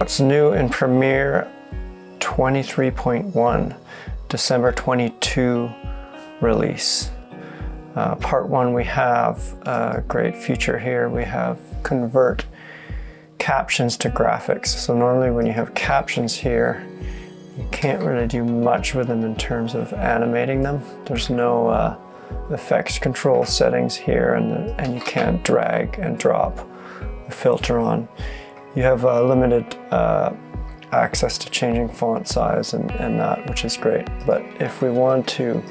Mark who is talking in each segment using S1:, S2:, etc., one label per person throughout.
S1: What's new in Premiere 23.1, December 22 release? Part 1, we have a great feature here. We have convert captions to graphics. So normally when you have captions here, you can't really do much with them in terms of animating them. There's no effects control settings here, and you can't drag and drop the filter on. You have limited access to changing font size and that, which is great. But if we want to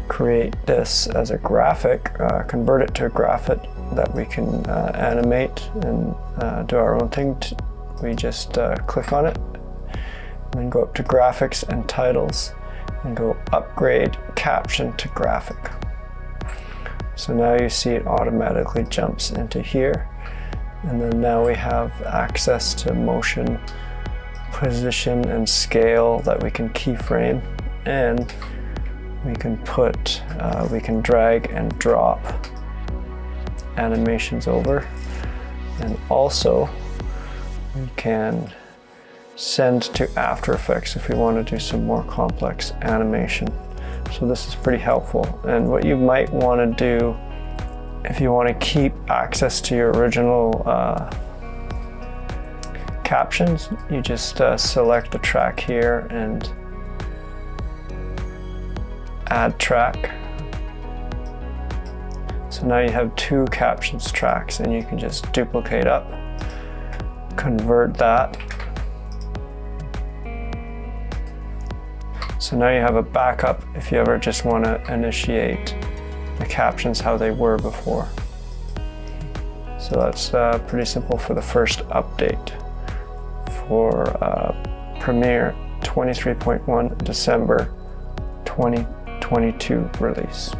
S1: create this as a graphic, convert it to a graphic that we can animate and do our own thing, we just click on it and then go up to graphics and titles and go upgrade caption to graphic. So now you see it automatically jumps into here. And then now we have access to motion, position, and scale that we can keyframe, and we can put, we can drag and drop animations over, and also we can send to After Effects if we want to do some more complex animation. So this is pretty helpful. And what you might want to do if you want to keep access to your original captions, you just select the track here and add track. So now you have 2 captions tracks, and you can just duplicate up, convert that. So now you have a backup if you ever just want to initiate the captions how they were before. So that's pretty simple for the first update for Premiere 23.1 December 2022 release.